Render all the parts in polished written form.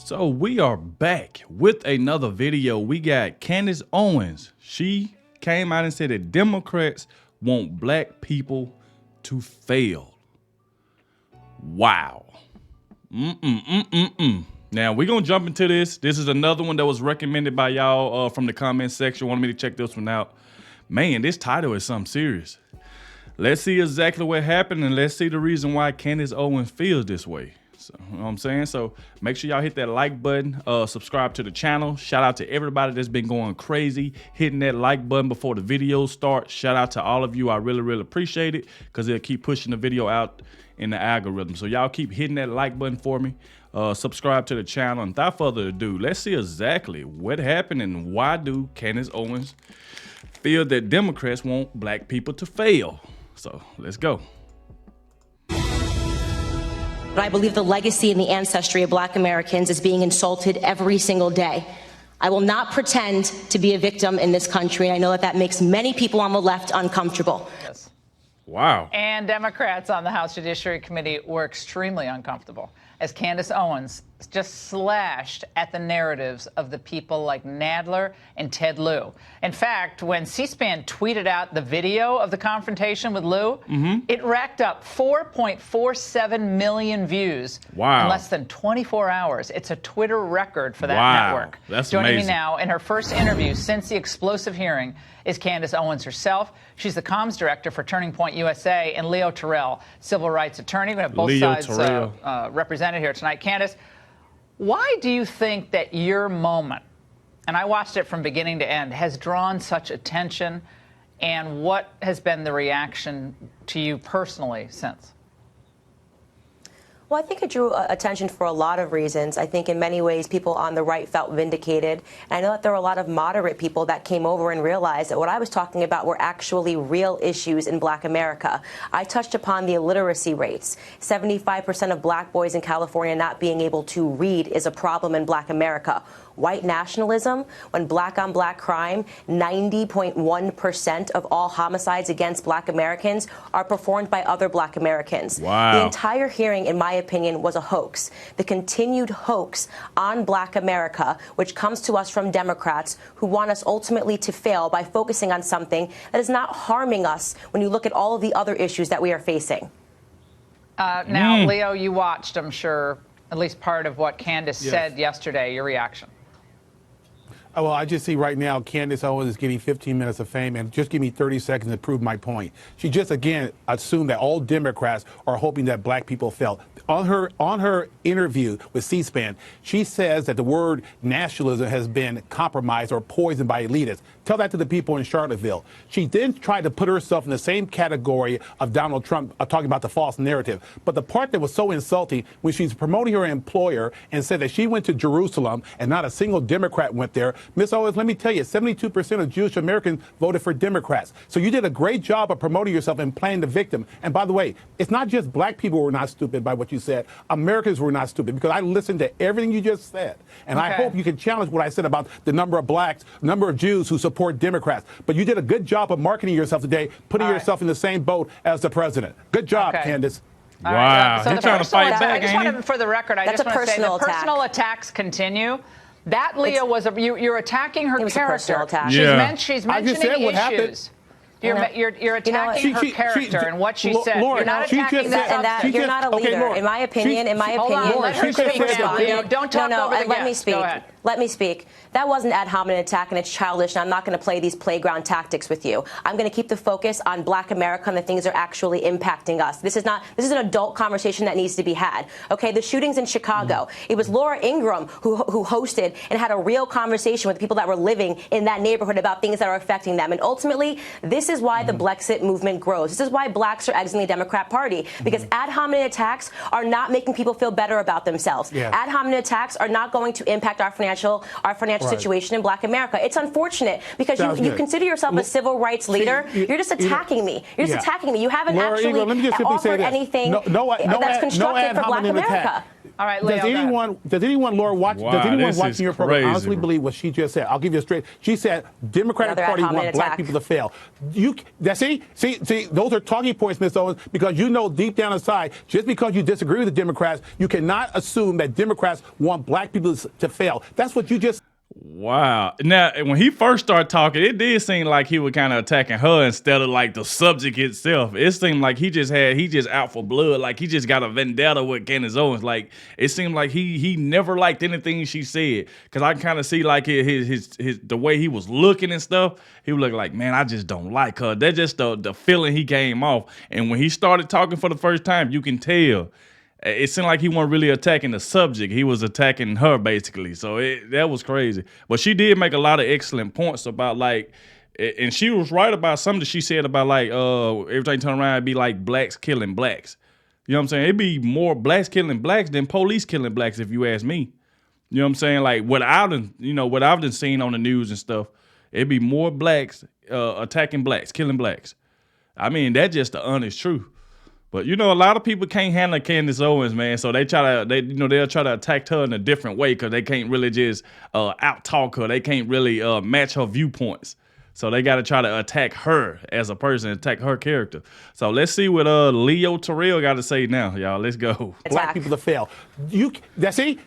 So we are back with another video. We got Candace Owens. She came out and said that Democrats want black people to fail. Wow. Now we're gonna jump into this. This is another one that was recommended by y'all from the comment section. Wanted me to check this one out. Man, this title is something serious. Let's see exactly what happened and let's see the reason why Candace Owens feels this way. So, you know what I'm saying? So make sure y'all hit that like button, subscribe to the channel. Shout out to everybody that's been going crazy, hitting that like button before the videos start. Shout out to all of you. I really appreciate it because it'll keep pushing the video out in the algorithm. So y'all keep hitting that like button for me. Subscribe to the channel. And without further ado, let's see exactly what happened and why do Candace Owens feel that Democrats want black people to fail. So let's go. But I believe the legacy and the ancestry of black Americans is being insulted every single day. I will not pretend to be a victim in this country, and I know that that makes many people on the left uncomfortable. Yes. Wow. And Democrats on the House Judiciary Committee were extremely uncomfortable as Candace Owens just slashed at the narratives of the people like Nadler and Ted Lieu. In fact, when C-SPAN tweeted out the video of the confrontation with Lieu, it racked up 4.47 million views in less than 24 hours. It's a Twitter record for that network. That's Joining amazing. me now in her first interview since the explosive hearing is Candace Owens herself. She's the comms director for Turning Point USA, and Leo Terrell, civil rights attorney. We have both sides represented here tonight. Candace, why do you think that your moment, and I watched it from beginning to end, has drawn such attention, and what has been the reaction to you personally since? Well, I think it drew attention for a lot of reasons. I think in many ways people on the right felt vindicated. And I know that there were a lot of moderate people that came over and realized that what I was talking about were actually real issues in black America. I touched upon the illiteracy rates. 75% of black boys in California not being able to read is a problem in black America. White nationalism, when black on black crime, 90.1% of all homicides against black Americans are performed by other black Americans. Wow. The entire hearing, in my opinion, was a hoax. The continued hoax on black America, which comes to us from Democrats who want us ultimately to fail by focusing on something that is not harming us when you look at all of the other issues that we are facing. Now, Leo, you watched, I'm sure, at least part of what Candace said yesterday. Your reaction? Well, I just see right now Candace Owens is getting 15 minutes of fame, and just give me 30 seconds to prove my point. She just, again, assumed that all Democrats are hoping that black people fail. On her interview with C-SPAN, she says that the word nationalism has been compromised or poisoned by elitists. Tell that to the people in Charlottesville. She then tried to put herself in the same category of Donald Trump, talking about the false narrative. But the part that was so insulting, when she's promoting her employer and said that she went to Jerusalem and not a single Democrat went there. Ms. Owens, let me tell you, 72% of Jewish Americans voted for Democrats. So you did a great job of promoting yourself and playing the victim. And by the way, it's not just black people who were not stupid by what you said. Americans were not stupid, because I listened to everything you just said. And I hope you can challenge what I said about the number of blacks, number of Jews who support Democrats. But you did a good job of marketing yourself today, putting yourself in the same boat as the president. Good job, Candace. Wow. So He's trying to fight back, I just wanted, for the record, I just want to say the personal attacks continue. That, Leah, was you're attacking her character. She's mentioning issues. You're attacking her character and what she said. Lauren, you're not attacking that. You're not a leader. Lauren, in my opinion, Hold on, let her speak now. Don't talk over the guest. Let me speak. Go ahead. Let me speak. That wasn't ad hominem attack, and it's childish, and I'm not going to play these playground tactics with you. I'm going to keep the focus on black America and the things that are actually impacting us. This is an adult conversation that needs to be had. Okay, the shootings in Chicago. It was Laura Ingraham who hosted and had a real conversation with people that were living in that neighborhood about things that are affecting them. And ultimately, this is why the Blexit movement grows. This is why blacks are exiting the Democrat Party, because ad hominem attacks are not making people feel better about themselves. Ad hominem attacks are not going to impact our financial situation in black America. It's unfortunate because you consider yourself a civil rights leader. You're just attacking me. You're just attacking me. You haven't actually offered anything that's constructive for black America. All right, Leo, does anyone, Laura, does anyone watching your program crazy, honestly believe what she just said? I'll give you a straight. She said Democratic Another Party ad hominem want black attack. people to fail. See, those are talking points, Ms. Owens, because you know deep down inside, just because you disagree with the Democrats, you cannot assume that Democrats want black people to fail. That's what you just. Wow. Now, when he first started talking, it did seem like he was kind of attacking her instead of like the subject itself. It seemed like he just out for blood. Like he just got a vendetta with Candace Owens. Like it seemed like he never liked anything she said. Cause I kind of see like his the way he was looking and stuff. He was looking like, man, I just don't like her. That's just the feeling he came off. And when he started talking for the first time, you can tell. It seemed like he wasn't really attacking the subject. He was attacking her, basically. So that was crazy. But she did make a lot of excellent points about, like, and she was right about something that she said about, like, everything turn around, it'd be like blacks killing blacks. You know what I'm saying? It'd be more blacks killing blacks than police killing blacks, if you ask me. You know what I'm saying? Like, what I've been seeing on the news and stuff, it'd be more blacks attacking blacks, killing blacks. I mean, that's just the honest truth. But a lot of people can't handle Candace Owens, man. So they'll try to attack her in a different way because they can't really just out talk her. They can't really match her viewpoints. So they got to try to attack her as a person, attack her character. So let's see what Leo Terrell got to say now, y'all. Let's go. Black people to fail. See,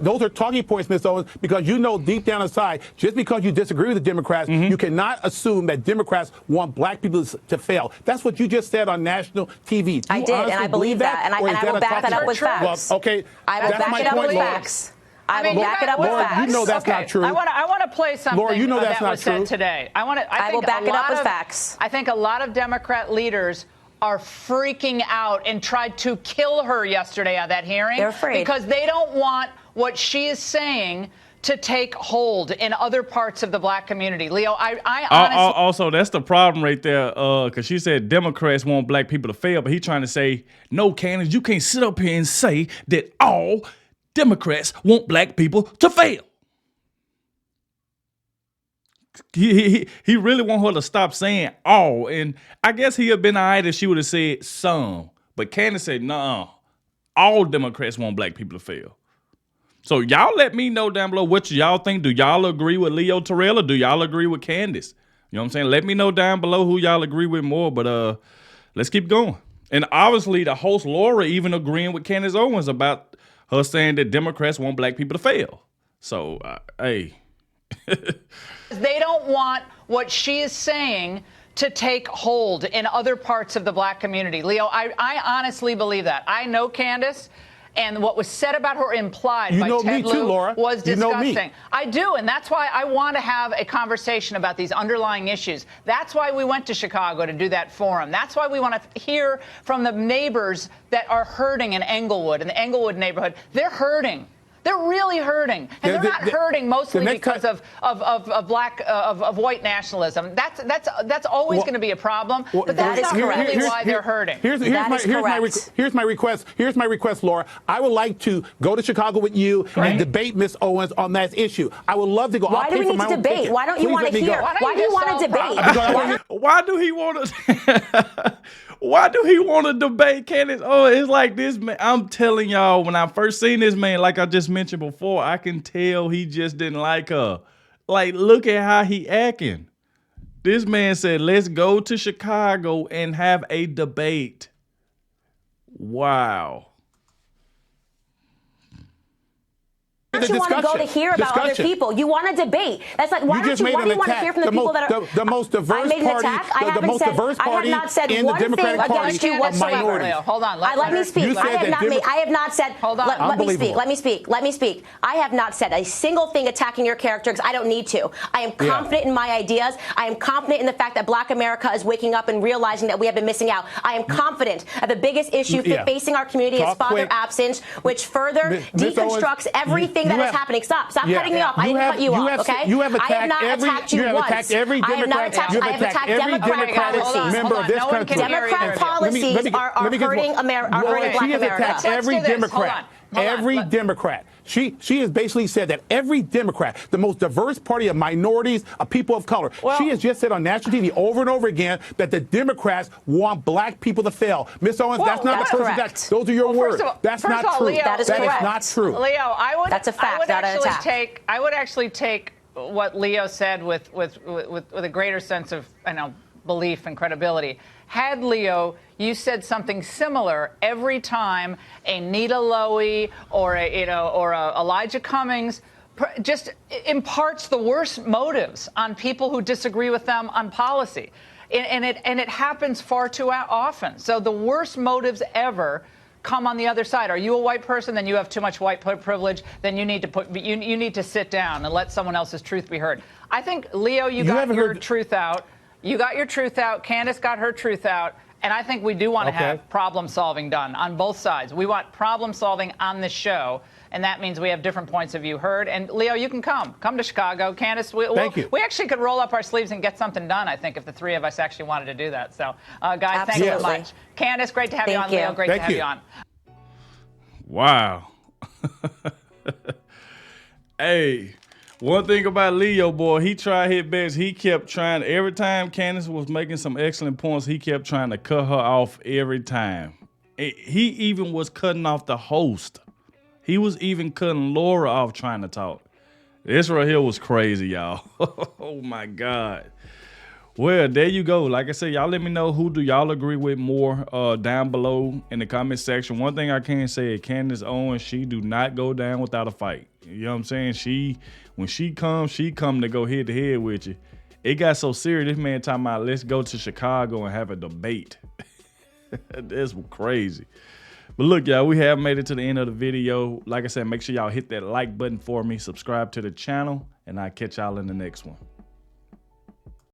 those are talking points, Ms. Owens, because you know deep down inside, just because you disagree with the Democrats, you cannot assume that Democrats want black people to fail. That's what you just said on national TV. I did, and I believe that, and I will back that up with facts. Well, okay, I will back it up with facts. I will back it up with facts. You know that's not true. I want to play something Laura, you know that's that not was true. said today. I will back it up with facts. I think a lot of Democrat leaders are freaking out and tried to kill her yesterday at that hearing. They're afraid. Because they don't want what she is saying to take hold in other parts of the black community. Leo, I honestly... Also, that's the problem right there, because she said Democrats want black people to fail, but he's trying to say, no, Candace, you can't sit up here and say that all Democrats want black people to fail. He really want her to stop saying all, and I guess he'd have been all right if she would have said some, but Candace said, nah, all Democrats want black people to fail. So y'all let me know down below what y'all think. Do y'all agree with Leo Terrell or do y'all agree with Candace? You know what I'm saying? Let me know down below who y'all agree with more, but let's keep going. And obviously the host Laura even agreeing with Candace Owens about her saying that Democrats want black people to fail. So, hey. They don't want what she is saying to take hold in other parts of the black community. Leo, I honestly believe that. I know Candace. And what was said about her implied by Ted Lieu was disgusting. I do, and that's why I want to have a conversation about these underlying issues. That's why we went to Chicago to do that forum. That's why we want to hear from the neighbors that are hurting in Englewood, in the Englewood neighborhood. They're hurting. They're really hurting, and they're not hurting mostly because of white nationalism. That's always going to be a problem, but that's not really why they're hurting. Here's my request. Here's my request, Laura. I would like to go to Chicago with you and debate Ms. Owens on that issue. I would love to go. Why do we need to debate? Why don't you want to hear? Why do you want to debate? Why do he want to? Why do he want to debate Candace? Oh, it's like this, man. I'm telling y'all, when I first seen this man, like I just mentioned before, I can tell he just didn't like her. Like, look at how he acting. This man said, let's go to Chicago and have a debate. Wow. You want to go to hear about other people. You want to debate. That's like, why do you want to hear from the people that are the most diverse party, the most diverse party in the Democratic Party against minority. Hold on. Let me speak. I have not said. Hold on. Let me speak. I have not said a single thing attacking your character because I don't need to. I am confident in my ideas. I am confident in the fact that Black America is waking up and realizing that we have been missing out. I am confident that the biggest issue facing our community is father absence, which further deconstructs everything that is happening. Stop cutting me off. I didn't cut you off, okay? You have attacked every Democratic member of this country. Democrat policies are hurting Black America. Every Democrat. She has basically said that every Democrat, the most diverse party of minorities, of people of color, she has just said on national TV over and over again that the Democrats want black people to fail. Ms. Owens, that's not the person that. Those are your words. That's not true. Leo, that is not true. Leo, that's a fact, not an attack. I would actually take what Leo said with a greater sense of belief and credibility. Had Leo, you said something similar every time a Nita Lowey or a Elijah Cummings just imparts the worst motives on people who disagree with them on policy, and it happens far too often. So the worst motives ever come on the other side. Are you a white person? Then you have too much white privilege. Then you need to sit down and let someone else's truth be heard. I think, Leo, you got your truth out. You got your truth out. Candace got her truth out. And I think we do want to have problem solving done on both sides. We want problem solving on this show. And that means we have different points of view heard. And Leo, you can come to Chicago. Candace, we actually could roll up our sleeves and get something done, I think, if the three of us actually wanted to do that. So, guys, thank you so much. Candace, great to have you on. Leo, great to have you on. Wow. Hey, one thing about Leo, boy, he tried his best. He kept trying. Every time Candace was making some excellent points, he kept trying to cut her off every time. He even was cutting off the host. He was even cutting Laura off trying to talk. This right here was crazy, y'all. Oh, my God. Well, there you go. Like I said, y'all let me know who do y'all agree with more down below in the comment section. One thing I can say, Candace Owens, she do not go down without a fight. You know what I'm saying? When she come to go head to head with you. It got so serious, this man talking about let's go to Chicago and have a debate. That's crazy. But look, y'all, we have made it to the end of the video. Like I said, make sure y'all hit that like button for me, subscribe to the channel, and I'll catch y'all in the next one.